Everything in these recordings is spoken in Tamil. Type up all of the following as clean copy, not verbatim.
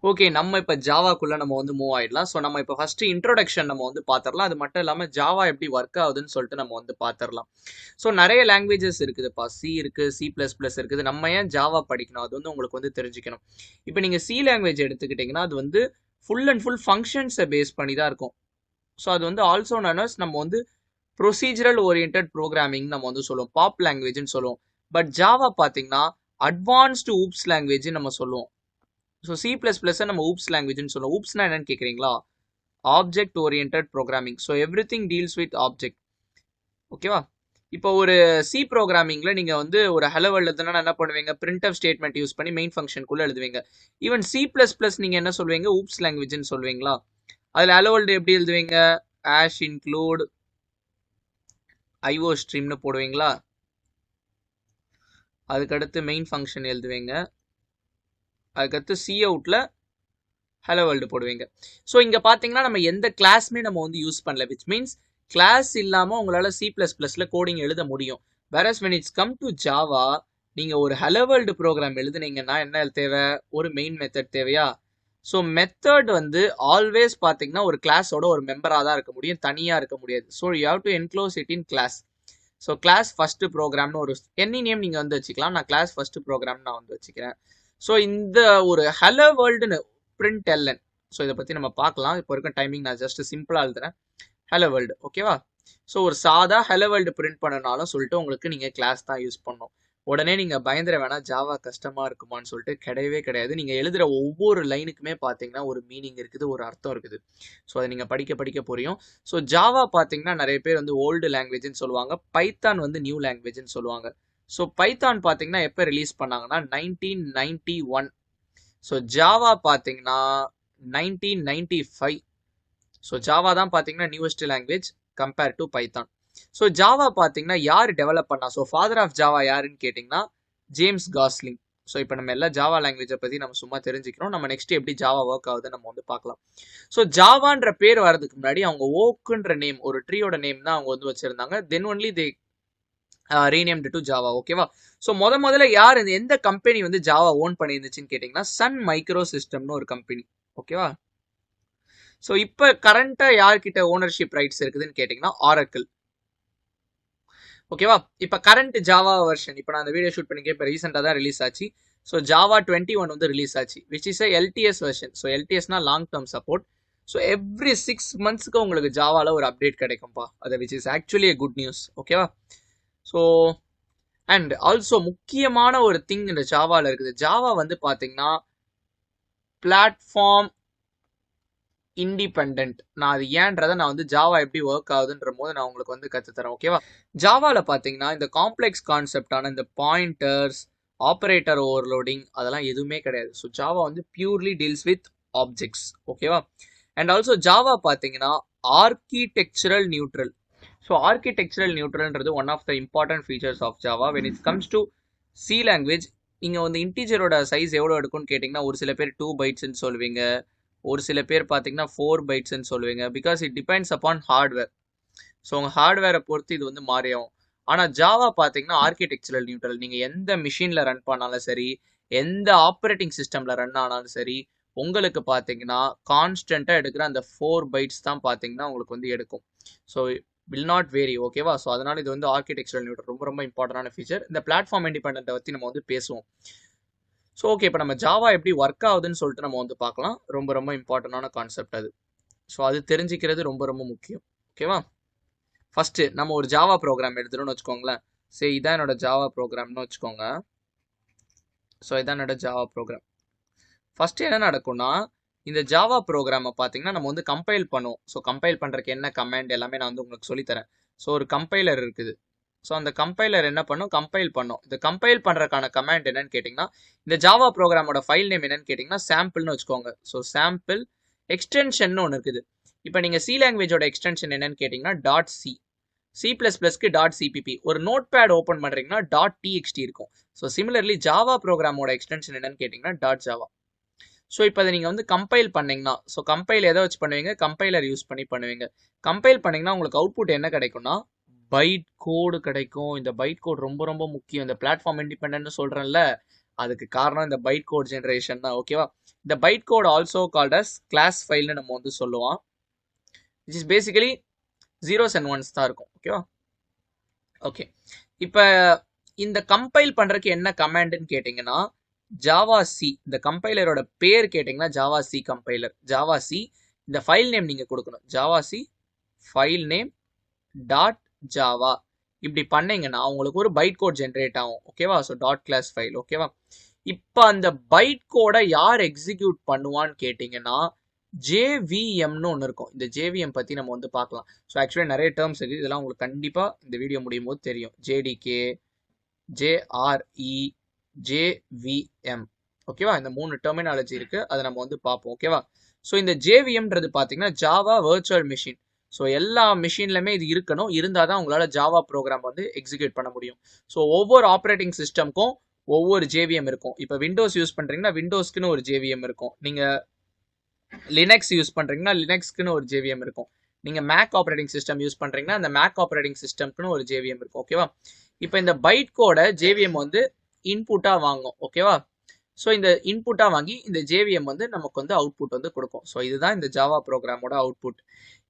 ஓகே, நம்ம இப்ப ஜாவாக்குள்ள நம்ம வந்து மூவ் ஆயிடலாம். ஸோ நம்ம இப்ப ஃபர்ஸ்ட் இன்ட்ரோடக்ஷன் நம்ம வந்து பாத்திரலாம். அது மட்டும் இல்லாம ஜாவா எப்படி ஒர்க் ஆகுதுன்னு சொல்லிட்டு நம்ம வந்து பாத்திரலாம். ஸோ நிறைய லாங்குவேஜஸ் இருக்குதுப்பா. சி இருக்கு, C++ இருக்குது. நம்ம ஏன் ஜாவா படிக்கணும்? அது வந்து உங்களுக்கு வந்து தெரிஞ்சுக்கணும். இப்போ நீங்க சி லாங்குவேஜ் எடுத்துக்கிட்டீங்கன்னா அது வந்து ஃபுல் அண்ட் ஃபுல் ஃபங்க்ஷன்ஸை பேஸ் பண்ணி தான் இருக்கும். ஸோ அது வந்து ஆல்சோ நோன் நம்ம வந்து ப்ரொசீஜரல் ஓரியன்ட் ப்ரோக்ராமிங் நம்ம வந்து சொல்லுவோம். பாப் லாங்குவேஜ்னு சொல்லுவோம். பட் ஜாவா பார்த்தீங்கன்னா அட்வான்ஸ்டு ஊப்ஸ் லாங்குவேஜ் நம்ம சொல்லுவோம். ஸோ C++ நம்ம ஊப்ஸ் லாங்குவேஜ்னு சொல்லுவோம். ஊப்ஸ்னா என்னன்னு கேட்குறீங்களா? Object oriented programming. So everything deals with object. ஓகேவா? இப்போ ஒரு சி ப்ரோக்ராமிங்ல நீங்க வந்து ஒரு ஹலோ எழுதுனா என்ன பண்ணுவீங்க? பிரிண்ட்எஃப் ஸ்டேட்மெண்ட் யூஸ் பண்ணி மெயின் ஃபங்க்ஷனுக்குள்ள எழுதுவீங்க. ஈவன் C++ நீங்க என்ன சொல்வீங்க? ஊப்ஸ் லாங்குவேஜ்னு சொல்வீங்களா? அதில் ஹலோ வேர்ல்டு எப்படி எழுதுவீங்க? ஆஷ் இன்க்ளூட் ஐஓ ஸ்ட்ரீம்னு போடுவீங்களா? அதுக்கடுத்து மெயின் ஃபங்க்ஷன் எழுதுவீங்க. அதுக்கடுத்து சி அவுட்ல ஹலோ வேர்ல்டு போடுவீங்க. ஸோ இங்கே பார்த்தீங்கன்னா நம்ம எந்த கிளாஸுமே நம்ம வந்து யூஸ் பண்ணல. விச் மீன்ஸ் கிளாஸ் இல்லாமல் உங்களால் C++ல கோடிங் எழுத முடியும். Various when it's come to Java, நீங்கள் ஒரு ஹலோ வேர்ல்டு ப்ரோக்ராம் எழுதுனீங்கன்னா என்ன தேவை? ஒரு மெயின் மெத்தட் தேவையா? ஸோ மெத்தட் வந்து ஆல்வேஸ் பார்த்தீங்கன்னா ஒரு கிளாஸோட ஒரு மெம்பராக தான் இருக்க முடியும், தனியாக இருக்க முடியாது. So you have to enclose it in class. So class first ப்ரோக்ராம்னு ஒரு எனி நேம் நீங்கள் வந்து வச்சுக்கலாம். நான் கிளாஸ் ஃபர்ஸ்ட் ப்ரோக்ராம் நான் வந்து வச்சுக்கிறேன். ஸோ இந்த ஒரு ஹலோ வேர்ல்டுன்னு பிரிண்ட் எல்என். ஸோ இதை பற்றி நம்ம பார்க்கலாம். இப்போ இருக்க டைமிங் நான் ஜஸ்ட் சிம்பிளாக எழுதுறேன். Hello world. ஓகேவா? ஸோ ஒரு சாதா ஹலோ வேர்ல்டு பிரிண்ட் பண்ணனாலும் சொல்லிட்டு உங்களுக்கு நீங்கள் கிளாஸ் தான் யூஸ் பண்ணணும். உடனே நீங்கள் பயந்துட வேணாம், ஜாவா கஷ்டமாக இருக்குமான்னு சொல்லிட்டு. கிடையவே கிடையாது. நீங்கள் எழுதுகிற ஒவ்வொரு லைனுக்குமே பார்த்தீங்கன்னா ஒரு மீனிங் இருக்குது, ஒரு அர்த்தம் இருக்குது. ஸோ அதை நீங்கள் படிக்க புரியும். ஸோ ஜாவா பார்த்தீங்கன்னா நிறைய பேர் வந்து ஓல்டு லாங்குவேஜ்னு சொல்லுவாங்க. பைத்தான் வந்து நியூ லாங்குவேஜ்னு சொல்லுவாங்க. ஸோ பைத்தான் பார்த்தீங்கன்னா எப்போ ரிலீஸ் பண்ணாங்கன்னா 1991. ஸோ ஜாவா பார்த்தீங்கன்னா 1995. ஸோ ஜாவா தான் பார்த்தீங்கன்னா newest language compare to Python. So Java பார்த்தீங்கன்னா யார் டெவலப் பண்ணா? ஸோ ஃபாதர் ஆஃப் ஜாவா யாருன்னு கேட்டிங்கன்னா ஜேம்ஸ் காஸ்லிங். ஸோ இப்போ நம்ம எல்லா ஜாவா லாங்குவேஜை பற்றி நம்ம சும்மா தெரிஞ்சுக்கிறோம். நம்ம நெக்ஸ்ட் எப்படி ஜாவா ஒர்க் ஆகுது நம்ம வந்து பார்க்கலாம். ஸோ ஜாவான்ற பேர் வரதுக்கு முன்னாடி அவங்க ஓக்குன்ற நேம், ஒரு ட்ரீயோட நேம் தான் அவங்க வந்து வச்சிருந்தாங்க. Then only they renamed to Java. ஓகேவா? ஸோ முதல்ல யார் எந்த கம்பெனி வந்து ஜாவா ஓன் பண்ணியிருந்துச்சுன்னு கேட்டிங்கன்னா சன் மைக்ரோ சிஸ்டம்னு ஒரு கம்பெனி. ஓகேவா? ஸோ இப்போ கரண்டா யார்கிட்ட ஓனர்ஷிப் ரைட்ஸ் இருக்குதுன்னு கேட்டிங்கன்னா ஆரக்கிள். ஓகேவா? இப்போ கரண்ட் ஜாவா வெர்ஷன், இப்போ நான் அந்த வீடியோ ஷூட் பண்ணிக்க இப்போ ரீசெண்டாக தான் ரிலீஸ் ஆச்சு. ஸோ ஜாவா 21 வந்து ரிலீஸ் ஆச்சு, which is LTS version. So LTSனா long term support. So every 6 monthsக்கு உங்களுக்கு ஜாவால ஒரு அப்டேட் கிடைக்கும்பா. அது which is actually good news. ஓகேவா? ஸோ அண்ட் ஆல்சோ முக்கியமான ஒரு திங் இந்த ஜாவால இருக்குது. ஜாவா வந்து பார்த்தீங்கன்னா பிளாட்ஃபார்ம் இண்டிபெண்ட். நான் அது ஏன்றதை நான் வந்து ஜாவா எப்படி ஒர்க் ஆகுதுன்ற போது நான் உங்களுக்கு வந்து கற்றுத்தரேன். ஓகேவா? ஜாவாவில் பார்த்தீங்கன்னா இந்த காம்ப்ளெக்ஸ் கான்செப்டான இந்த பாயிண்டர்ஸ், ஆப்ரேட்டர் ஓவர்லோடிங் அதெல்லாம் எதுவுமே கிடையாது. ஸோ ஜாவா வந்து பியூர்லி டீல்ஸ் வித் ஆப்ஜெக்ட்ஸ். ஓகேவா? அண்ட் ஆல்சோ ஜாவா பார்த்தீங்கன்னா ஆர்கிடெக்சரல் நியூட்ரல். ஸோ ஆர்கிடெக்சரல் நியூட்ரல்ன்றது one of the important features of Java. When it comes to C language, நீங்கள் வந்து இன்டீஜரோட சைஸ் எவ்வளோ எடுக்கும்னு கேட்டிங்கன்னா ஒரு சில பேர் 2 bytes சொல்லுவீங்க, ஒரு சில பேர் பார்த்தீங்கன்னா 4 bytes சொல்லுவீங்க. Because it depends upon hardware. So உங்கள் ஹார்ட்வேரை பொறுத்து இது வந்து மாறியாகும். ஆனால் ஜாவா பார்த்தீங்கன்னா ஆர்கிடெக்சரல் நியூட்ரல். நீங்கள் எந்த மிஷினில் ரன் பண்ணாலும் சரி, எந்த ஆப்ரேட்டிங் சிஸ்டமில் ரன் ஆனாலும் சரி, உங்களுக்கு பார்த்தீங்கன்னா கான்ஸ்டண்ட்டாக எடுக்கிற அந்த 4 bytes தான் பார்த்தீங்கன்னா உங்களுக்கு வந்து எடுக்கும். So will not vary. ஓகேவா? ஸோ அதனால் இது வந்து ஆர்கிடெக்சரல் நியூட்ரல் ரொம்ப இம்பார்ட்டன்டான ஃபீச்சர். இந்த பிளாட்ஃபார்ம் இண்டிபெண்டன்ட்டை பற்றி நம்ம வந்து பேசுவோம். ஸோ ஓகே, இப்போ நம்ம ஜாவா எப்படி ஒர்க் ஆகுதுன்னு சொல்லிட்டு நம்ம வந்து பார்க்கலாம். ரொம்ப இம்பார்ட்டண்டான கான்செப்ட் அது. ஸோ அது தெரிஞ்சுக்கிறது ரொம்ப முக்கியம். ஓகேவா? ஃபர்ஸ்ட் நம்ம ஒரு ஜாவா ப்ரோக்ராம் எடுத்துட்டோம்னு வச்சுக்கோங்களேன். சரி, இதான் என்னோட ஜாவா ப்ரோக்ராம்னு வச்சுக்கோங்க. ஸோ இதான் என்னோட ஜாவா ப்ரோக்ராம். ஃபர்ஸ்ட் என்ன நடக்கும்னா, இந்த ஜாவா ப்ரோக்ராமை பார்த்தீங்கன்னா நம்ம வந்து கம்பைல் பண்ணுவோம். ஸோ கம்பைல் பண்ணுறதுக்கு என்ன கமாண்ட் எல்லாமே நான் வந்து உங்களுக்கு சொல்லித்தரேன். ஸோ ஒரு கம்பைலர் இருக்குது. ஸோ அந்த கம்பைலர் என்ன பண்ணும்? கம்பைல் பண்ணும். இந்த கம்பைல் பண்ணுறதுக்கான கமாண்ட் என்னன்னு கேட்டிங்கன்னா, இந்த ஜாவா ப்ரோக்ராமோட ஃபைல் நேம் என்னன்னு கேட்டிங்கன்னா சாம்பிள்னு வச்சுக்கோங்க. ஸோ சாம்பிள் எக்ஸ்டென்ஷன் ஒன்று இருக்குது. இப்போ நீங்கள் சி லாங்குவேஜோட எக்ஸ்டென்ஷன் என்னன்னு கேட்டிங்கன்னா .c. C++க்கு .cpp. ஒரு நோட் பேட் ஓப்பன் பண்ணுறீங்கன்னா .txt இருக்கும். ஸோ சிமிலர்லி ஜாவா ப்ரோக்ராமோட எக்ஸ்டென்ஷன் என்னன்னு கேட்டிங்கன்னா .java. ஸோ இப்போ அதை நீங்கள் வந்து கம்பைல் பண்ணிங்கன்னா, ஸோ கம்பைல் எதை வச்சு பண்ணுவீங்க? கம்பைலர் யூஸ் பண்ணி பண்ணுவீங்க. கம்பைல் பண்ணிங்கன்னா உங்களுக்கு அவுட்புட் என்ன கிடைக்கும்னா பைட் கோடு கிடைக்கும். இந்த பைட் கோட் ரொம்ப முக்கியம். இந்த பிளாட்ஃபார்ம் இண்டிபெண்டன்ட்னு சொல்கிறேன்ல, அதுக்கு காரணம் இந்த பைட் கோட் ஜெனரேஷன் தான். ஓகேவா? இந்த byte code also called as class ஃபைல்னு நம்ம வந்து சொல்லுவோம். Which is basically zeros and ones தான் இருக்கும். ஓகேவா? ஓகே, இப்போ இந்த கம்பைல் பண்றதுக்கு என்ன கமாண்ட்னு கேட்டிங்கன்னா ஜாவா சி. இந்த கம்பைலரோட பேர் கேட்டிங்கன்னா javac compiler. Javac இந்த ஃபைல் நேம் நீங்க கொடுக்கணும். Javac file name dot Java. இப்படி பண்ணீங்கன்னா உங்களுக்கு ஒரு பைட் கோட் ஜென்ரேட் ஆகும். ஓகேவா? So dot class file. ஓகேவா? இப்போ அந்த பைட் கோடை யார் எக்ஸிக்யூட் பண்ணுவான்னு கேட்டிங்கன்னா ஜேவிஎம்னு ஒன்று இருக்கும். இந்த ஜேவிஎம் பற்றி நம்ம வந்து பார்க்கலாம். ஸோ ஆக்சுவலி நிறைய டேர்ம்ஸ் இருக்குது, இதெல்லாம் உங்களுக்கு கண்டிப்பாக இந்த வீடியோ முடியும் போது தெரியும். JDK, JRE, JVM. ஓகேவா? இந்த 3 டெர்மினாலஜி இருக்குது, அதை நம்ம வந்து பார்ப்போம். ஓகேவா? ஸோ இந்த ஜேவிஎம்ன்றது பார்த்தீங்கன்னா ஜாவா வர்ச்சுவல் மிஷின். ஸோ எல்லா மிஷின்லையுமே இது இருக்கணும், இருந்தால் தான் உங்களால் ஜாவா ப்ரோக்ராம் வந்து எக்ஸிக்யூட் பண்ண முடியும். ஸோ ஒவ்வொரு ஆப்ரேட்டிங் சிஸ்டம்க்கும் ஒவ்வொரு ஜேவிஎம் இருக்கும். இப்போ விண்டோஸ் யூஸ் பண்ணுறீங்கன்னா விண்டோஸ்க்குன்னு ஒரு ஜேவிஎம் இருக்கும். நீங்கள் லினக்ஸ் யூஸ் பண்ணுறீங்கன்னா லினக்ஸ்க்குன்னு ஒரு ஜேவிஎம் இருக்கும். நீங்கள் மேக் ஆப்ரேட்டிங் சிஸ்டம் யூஸ் பண்ணுறீங்கன்னா அந்த மேக் ஆப்ரேட்டிங் சிஸ்டம்க்குன்னு ஒரு ஜேவிஎம் இருக்கும். ஓகேவா? இப்போ இந்த பைட் கோட ஜேவிஎம் வந்து இன்புட்டாக வாங்கும். ஓகேவா? ஸோ இந்த இன்புட்டாக வாங்கி இந்த ஜேவிஎம் வந்து நமக்கு வந்து அவுட்புட் வந்து கொடுக்கும். ஸோ இதுதான் இந்த ஜாவா ப்ரோக்ராமோட அவுட்புட்.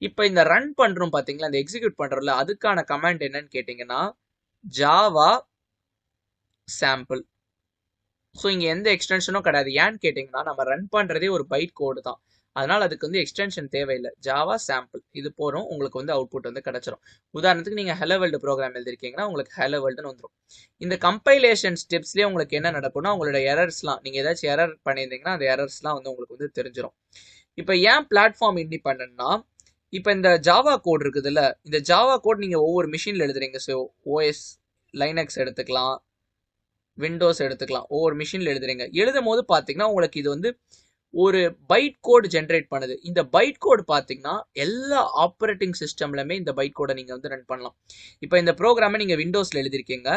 இப்போ இந்த ரன் பண்ணுறோம் பார்த்தீங்களா, இந்த எக்ஸிக்யூட் பண்ணுறோம்ல, அதுக்கான கமாண்ட் என்னன்னு கேட்டிங்கன்னா ஜாவா சாம்பிள். ஸோ இங்கே எந்த எக்ஸ்டென்ஷனும் கிடையாது. ஏன்னு கேட்டிங்கன்னா நம்ம ரன் பண்ணுறதே ஒரு பைட் கோடு தான், அதனால் அதுக்கு வந்து எக்ஸ்டென்ஷன் தேவையில்லை. ஜாவா சாம்பிள் இது போகிறோம், உங்களுக்கு வந்து அவுட்புட் வந்து கிடச்சிரும். உதாரணத்துக்கு நீங்கள் ஹலோ வேர்ல்டு ப்ரோக்ராம் எழுதிருக்கீங்கன்னா உங்களுக்கு ஹலோ வேர்ல்டுன்னு வந்துடும். இந்த கம்பைலேஷன் ஸ்டெப்ஸ்லேயே உங்களுக்கு என்ன நடக்கும்னா உங்களோட எரர்ஸ்லாம், நீங்கள் ஏதாச்சும் எரர் பண்ணியிருந்தீங்கன்னா அந்த எரர்ஸ்லாம் வந்து உங்களுக்கு வந்து தெரிஞ்சிடும். இப்போ ஏன் பிளாட்ஃபார்ம் இண்டிபெண்டன்ட்னா, இப்போ இந்த ஜாவா கோட் இருக்குதுல்ல, இந்த ஜாவா கோட் நீங்கள் ஒவ்வொரு மிஷினில் எழுதுறீங்க. ஸோ ஓஎஸ் லைனக்ஸ் எடுத்துக்கலாம், விண்டோஸ் எடுத்துக்கலாம், ஒவ்வொரு மிஷினில் எழுதுறீங்க. எழுதும் போது பார்த்தீங்கன்னா உங்களுக்கு இது வந்து ஒரு பைட் கோட் ஜென்ரேட் பண்ணுது. இந்த பைட் கோட் பார்த்தீங்கன்னா எல்லா ஆப்ரேட்டிங் சிஸ்டம்லையுமே இந்த பைட் கோடை நீங்கள் வந்து ரன் பண்ணலாம். இப்போ இந்த ப்ரோக்ராமை நீங்கள் விண்டோஸில் எழுதிருக்கீங்க,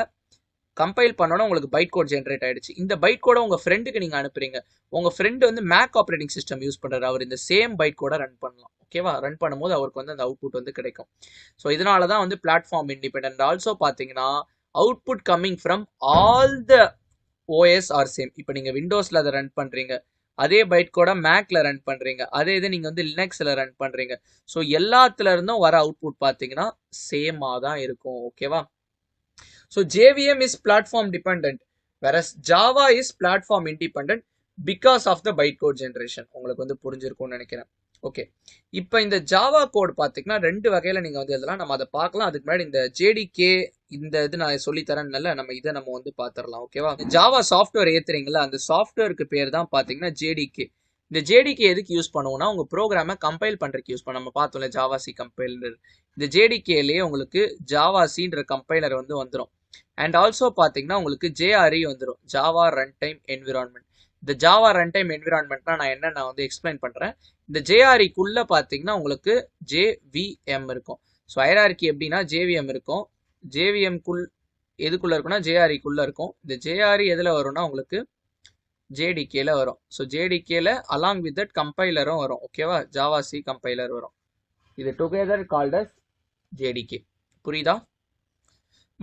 கம்பைல் பண்ணோன்னா உங்களுக்கு பைட் கோட் ஜென்ரேட் ஆயிடுச்சு. இந்த பைட் கோடை உங்கள் ஃப்ரெண்டுக்கு நீங்கள் அனுப்புறீங்க. உங்கள் ஃப்ரெண்டு வந்து மேக் ஆப்ரேட்டிங் சிஸ்டம் யூஸ் பண்ணுறாரு, அவர் இந்த சேம் பைட் கோடை ரன் பண்ணலாம். ஓகேவா? ரன் பண்ணும்போது அவருக்கு வந்து அந்த அவுட்புட் வந்து கிடைக்கும். ஸோ இதனால தான் வந்து பிளாட்ஃபார்ம் இண்டிபெண்டன்ட். ஆல்சோ பார்த்தீங்கன்னா output coming from all the OS R same. இப்போ நீங்கள் விண்டோஸில் அதை ரன் பண்ணுறீங்க, அதே பைட் கோட மேக்ல ரன் பண்ணுறீங்க, அதே இது நீங்கள் வந்து லினக்ஸில் ரன் பண்ணுறீங்க. ஸோ எல்லாத்துல இருந்தும் வர அவுட்புட் பார்த்தீங்கன்னா சேமாக தான் இருக்கும். ஓகேவா? So JVM is platform dependent, whereas Java is platform independent because of the bytecode generation. உங்களுக்கு வந்து புரிஞ்சிருக்கும்னு நினைக்கிறேன். ஓகே, இப்போ இந்த ஜாவா கோட் பார்த்தீங்கன்னா 2 வகையில் நீங்கள் வந்து எழுதலாம். நம்ம அதை பார்க்கலாம். அதுக்கு முன்னாடி இந்த ஜேடிகே இந்த இது நான் சொல்லித்தரேன்ல, நம்ம இதை நம்ம வந்து பார்த்துடலாம். ஓகேவா? ஜாவா சாஃப்ட்வேர் ஏற்றுறீங்களா, அந்த சாஃப்ட்வேருக்கு பேர் தான் பார்த்தீங்கன்னா ஜேடிகே. இந்த ஜேடிகே எதுக்கு யூஸ் பண்ணுவோம்னா உங்கள் ப்ரோக்ராமை கம்பைல் பண்ணுறதுக்கு யூஸ் பண்ண. நம்ம பார்த்தோம்ல ஜாவா சி கம்பைலர், இந்த ஜேடிகேலேயே உங்களுக்கு ஜாவா சின்ற கம்பைலர் வந்து வந்துடும். அண்ட் ஆல்சோ பார்த்தீங்கன்னா உங்களுக்கு ஜேஆர்இ வந்துடும், ஜாவா ரன் டைம் என்விரான்மெண்ட். இந்த ஜாவா ரன் டைம் என்விரான்மெண்ட்னா நான் என்ன நான் வந்து எக்ஸ்பிளைன் பண்ணுறேன். இந்த ஜேஆர்இக்குள்ளே பார்த்தீங்கன்னா உங்களுக்கு ஜேவிஎம் இருக்கும். ஸோ ஹைரார்கி எப்படின்னா ஜேவிஎம் இருக்கும், ஜேவிஎம்குள் எதுக்குள்ளே இருக்குன்னா ஜேஆர்இக்குள்ளே இருக்கும். இந்த ஜேஆர்இ எதில் வரும்னா உங்களுக்கு ஜேடிகேல வரும். ஸோ ஜேடிகேல அலாங் வித் தட் கம்பைலரும் வரும். ஓகேவா? ஜாவா சி கம்பைலர் வரும். இது டுகெதர் கால்ட் அஸ் ஜேடிகே. புரியுதா?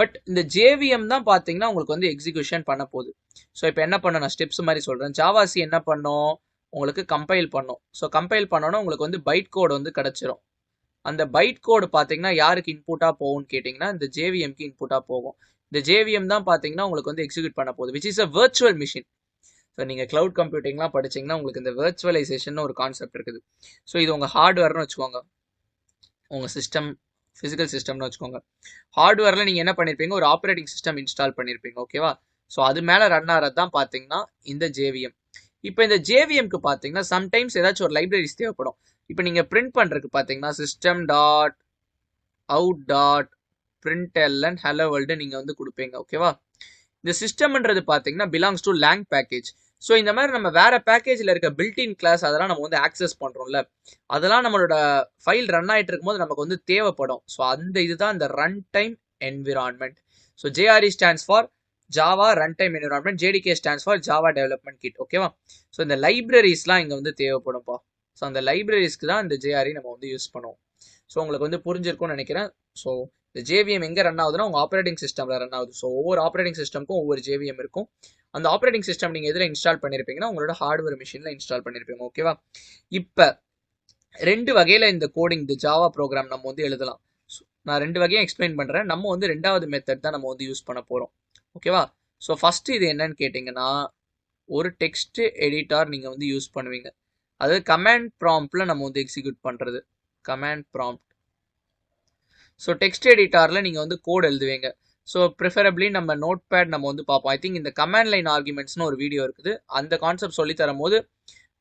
பட் இந்த ஜேவிஎம் தான் பார்த்தீங்கன்னா உங்களுக்கு வந்து எக்ஸிக்யூஷன் பண்ண போகுது. ஸோ இப்போ என்ன பண்ண நான் ஸ்டெப்ஸ் மாதிரி சொல்கிறேன். ஜாவாசி என்ன பண்ணும், உங்களுக்கு கம்பைல் பண்ணும். ஸோ கம்பைல் பண்ணோன்னா உங்களுக்கு வந்து பைட் கோடு வந்து கிடச்சிரும். அந்த பைட் கோடு பார்த்தீங்கன்னா யாருக்கு இன்புட்டாக போகும்னு கேட்டிங்கன்னா இந்த ஜேவிஎம்க்கு இன்புட்டாக போகும். இந்த ஜேவிஎம் தான் பார்த்தீங்கன்னா உங்களுக்கு வந்து எக்ஸிக்யூட் பண்ண போகுது, which is a virtual machine. So நீங்கள் க்ளவுட் கம்ப்யூட்டிங்லாம் படிச்சிங்கன்னா உங்களுக்கு இந்த வர்ச்சுவலைசேஷன் ஒரு கான்செப்ட் இருக்குது. ஸோ இது உங்கள் ஹார்ட்வேர்னு வச்சுக்கோங்க, உங்கள் சிஸ்டம் ஃபிசிக்கல் சிஸ்டம்னு வச்சுக்கோங்க. ஹார்ட்வேரில் நீங்கள் என்ன பண்ணியிருப்பீங்க, ஒரு ஆப்ரேட்டிங் சிஸ்டம் இன்ஸ்டால் பண்ணியிருப்பீங்க. ஓகேவா? ஸோ அது மேலே ரன் ஆகிறது தான் பார்த்தீங்கன்னா இந்த ஜேவிஎம். இப்போ இந்த ஜேவிஎம்க்கு பார்த்தீங்கன்னா சம்டைம்ஸ் ஏதாச்சும் ஒரு லைப்ரரிஸ் தேவைப்படும். இப்போ நீங்கள் பிரிண்ட் பண்ணுறதுக்கு பார்த்தீங்கன்னா system dot out dot println hello world நீங்கள் வந்து கொடுப்பீங்க. ஓகேவா? இந்த சிஸ்டம்ன்றது பார்த்தீங்கன்னா belongs to lang package. So இந்த மாதிரி நம்ம வேற பேக்கேஜில் இருக்க பில்டின் கிளாஸ் அதெல்லாம் நம்ம வந்து ஆக்சஸ் பண்ணுறோம்ல, அதெல்லாம் நம்மளோட ஃபைல் ரன் ஆகிட்டு இருக்கும்போது நமக்கு வந்து தேவைப்படும். ஸோ அந்த இதுதான் இந்த run time environment. So JRE stands for Java run time environment, JDK stands for Java development kit. ஓகேவா? ஸோ இந்த லைப்ரரிஸ்லாம் இங்கே வந்து தேவைப்படும்ப்பா. ஸோ அந்த லைப்ரரிஸ்க்கு தான் இந்த ஜேஆர்இ நம்ம வந்து யூஸ் பண்ணுவோம். ஸோ உங்களுக்கு வந்து புரிஞ்சிருக்கும்னு நினைக்கிறேன். ஸோ இந்த ஜேவிஎம் எங்கே ரன் ஆகுதுன்னா உங்கள் ஆப்ரேட்டிங் சிஸ்டமில் ரன் ஆகுது. ஸோ ஒவ்வொரு ஆப்ரேட்டிங் சிஸ்டம்க்கும் ஒவ்வொரு ஜேவிஎம் இருக்கும். அந்த ஆப்ரேட்டிங் சிஸ்டம் நீங்கள் எதில் இன்ஸ்டால் பண்ணியிருப்பீங்கன்னா உங்களோட ஹார்ட்வேர் மிஷினில் இன்ஸ்டால் பண்ணியிருப்பீங்க. ஓகேவா? இப்போ 2 வகையில் இந்த கோடிங் இந்த ஜாவா ப்ரோக்ராம் நம்ம வந்து எழுதலாம். நான் 2 வகையும் எக்ஸ்பிளைன் பண்ணுறேன். நம்ம வந்து 2வது மெத்தட் தான் நம்ம வந்து யூஸ் பண்ண போகிறோம். ஓகேவா? ஸோ ஃபஸ்ட்டு இது என்னன்னு கேட்டிங்கன்னா, ஒரு டெக்ஸ்ட் எடிட்டார் நீங்கள் வந்து யூஸ் பண்ணுவீங்க. அதாவது கமாண்ட் ப்ராம்ப்டில் நம்ம வந்து எக்ஸிக்யூட் பண்ணுறது. Command prompt. ஸோ டெக்ஸ்ட் எடிட்டாரில் நீங்கள் வந்து கோட் எழுதுவீங்க. ஸோ ப்ரிஃபரபிளி நம்ம நோட் பேட் நம்ம வந்து பார்ப்போம். ஐ திங்க் இந்த கமாண்ட் லைன் ஆர்குமெண்ட்ஸ்னு ஒரு வீடியோ இருக்குது. அந்த கான்செப்ட் சொல்லி தரும் போது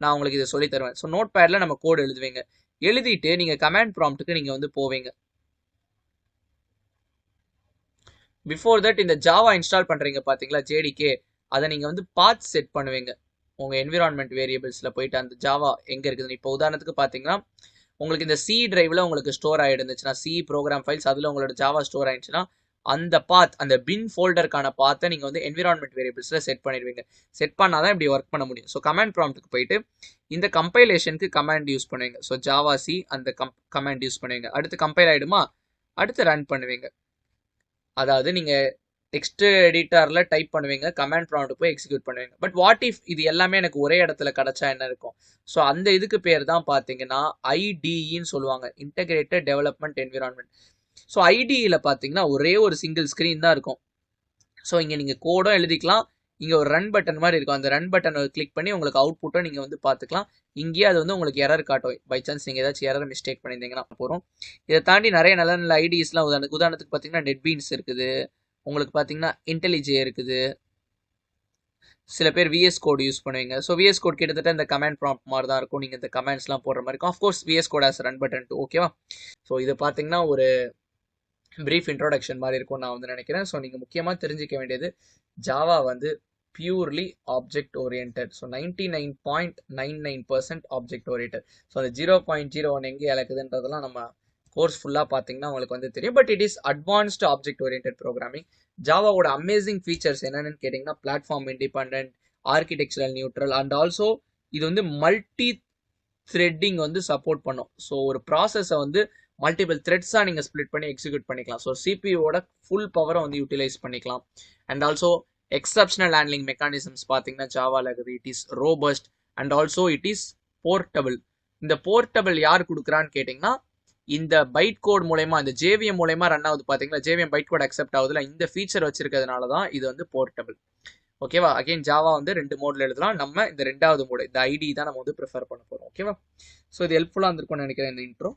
நான் உங்களுக்கு இதை சொல்லி தருவேன். ஸோ நோட் பேடில் நம்ம கோட் எழுதுவீங்க. எழுதிட்டு நீங்கள் கமாண்ட் ப்ராம்ப்ட்டுக்கு நீங்கள் வந்து போவீங்க. பிஃபோர் தட் இந்த ஜாவா இன்ஸ்டால் பண்ணுறீங்க பார்த்தீங்களா, ஜேடிகே, அதை நீங்கள் வந்து பாத் செட் பண்ணுவீங்க. உங்கள் என்விரான்மெண்ட் வேரியபிள்ஸில் போயிட்டு அந்த ஜாவா எங்கே இருக்குதுன்னு. இப்போ உதாரணத்துக்கு பார்த்தீங்கன்னா, உங்களுக்கு இந்த சி டிரைவில் உங்களுக்கு ஸ்டோர் ஆகிடுந்துச்சுன்னா, சி ப்ரோக்ராம் ஃபைல்ஸ் அதில் உங்களோட ஜாவா ஸ்டோர் ஆயிடுச்சுன்னா, அந்த பாத், அந்த பின் ஃபோல்டருக்கான பாத்தை நீங்கள் வந்து என்விரான்மெண்ட் வேரியபிள்ஸில் செட் பண்ணிடுவீங்க. செட் பண்ணால் தான் இப்படி ஒர்க் பண்ண முடியும். ஸோ கமாண்ட் ப்ராம்ப்ட்டுக்கு போயிட்டு இந்த கம்பைலேஷனுக்கு கமாண்ட் யூஸ் பண்ணுவீங்க. ஸோ ஜாவா சி அந்த கமாண்ட் யூஸ் பண்ணுவீங்க. அடுத்து கம்பைல் ஆகிடுமா, அடுத்து ரன் பண்ணுவீங்க. அதாவது நீங்கள் டெக்ஸ்ட் எடிட்டரில் டைப் பண்ணுவீங்க, கமாண்ட் ப்ராம்ப்ட் போய் எக்ஸிக்யூட் பண்ணுவீங்க. பட் வாட் இஃப் இது எல்லாமே எனக்கு ஒரே இடத்துல கிடச்சா என்ன இருக்கும்? ஸோ அந்த இதுக்கு பேர் தான் பார்த்தீங்கன்னா ஐடிஇன்னு சொல்லுவாங்க, இன்டகிரேட்டட் டெவலப்மெண்ட் என்விரான்மெண்ட். ஸோ ஐடிஇயில் பார்த்தீங்கன்னா ஒரே ஒரு சிங்கிள் ஸ்க்ரீன் தான் இருக்கும். ஸோ இங்கே நீங்கள் கோடும் எழுதிக்கலாம், இங்கே ஒரு ரன் பட்டன் மாதிரி இருக்கும். அந்த ரன் பட்டனை கிளிக் பண்ணி உங்களுக்கு அவுட்புட்டை நீங்கள் வந்து பார்த்துக்கலாம். இங்கேயே அது வந்து உங்களுக்கு எரர் காட்டும். பை சான்ஸ் நீங்கள் ஏதாச்சும் எரர் மிஸ்டேக் பண்ணியிருந்தீங்கன்னா போகிறோம். இதை தாண்டி நிறைய நல்ல நல்ல ஐடிஸ்லாம் உதாரணத்துக்கு பார்த்தீங்கன்னா நெட்பீன்ஸ் இருக்குது, உங்களுக்கு பார்த்தீங்கன்னா இன்டெலிஜே இருக்குது, சில பேர் விஎஸ் கோட் யூஸ் பண்ணுவீங்க. ஸோ விஎஸ் கோட் கிட்டத்தட்ட இந்த கமாண்ட் ப்ராம்ப்ட் மாதிரி தான் இருக்கும். நீங்கள் இந்த கமெண்ட்ஸ்லாம் போடுற மாதிரி இருக்கும். Of course VS code as run button too. ஓகேவா? ஸோ இது பார்த்தீங்கன்னா ஒரு பிரீஃப் இன்ட்ரோடக்ஷன் மாதிரி இருக்கும் நான் வந்து நினைக்கிறேன். ஸோ நீங்கள் முக்கியமாக தெரிஞ்சிக்க வேண்டியது, ஜாவா வந்து purely object oriented. So 99.99% object oriented. So அந்த 0.01 எங்கே இழக்குதுன்றதெல்லாம் நம்ம கோர்ஸ் ஃபுல்லாக பார்த்தீங்கன்னா உங்களுக்கு வந்து தெரியும். But it is advanced object oriented programming. ஜாவாவோட அமேசிங் ஃபீச்சர்ஸ் என்னென்னு கேட்டிங்கன்னா, platform independent, architectural neutral, and also இது வந்து மல்டி த்ரெட்டிங் வந்து சப்போர்ட் பண்ணும். ஸோ ஒரு ப்ராசஸை வந்து மல்டிபிள் த்ரெட்ஸாக நீங்கள் ஸ்ப்ளிட் பண்ணி எக்ஸிக்யூட் பண்ணிக்கலாம். ஸோ சிபியோட ஃபுல் பவரை வந்து யூட்டிலைஸ் பண்ணிக்கலாம். And also exceptional handling mechanisms பார்த்தீங்கன்னா ஜாவாவில் இருக்குது. It is robust and also it is portable. இந்த போர்ட்டபிள் யார் கொடுக்குறான்னு கேட்டிங்கன்னா, இந்த பைட் கோட் மூலயமா, இந்த ஜேவிஎம் மூலயமா ரன் ஆகுது பார்த்தீங்களா, ஜேவிஎம் பைட் கோட் அக்செப்ட் ஆகுதுல, இந்த ஃபீச்சர் வச்சிருக்கிறதுனால தான் இது வந்து போர்ட்டபிள். ஓகேவா? அகைன் ஜாவா வந்து 2 மோட்ல எழுதலாம். நம்ம இந்த 2வது மோடு, இந்த ஐடி தான் நம்ம வந்து ப்ரிஃபர் பண்ண போகிறோம். ஓகேவா? ஸோ இது ஹெல்ப்ஃபுல்லாக இருந்திருக்கும்னு நினைக்கிறேன் இந்த இன்ட்ரோ.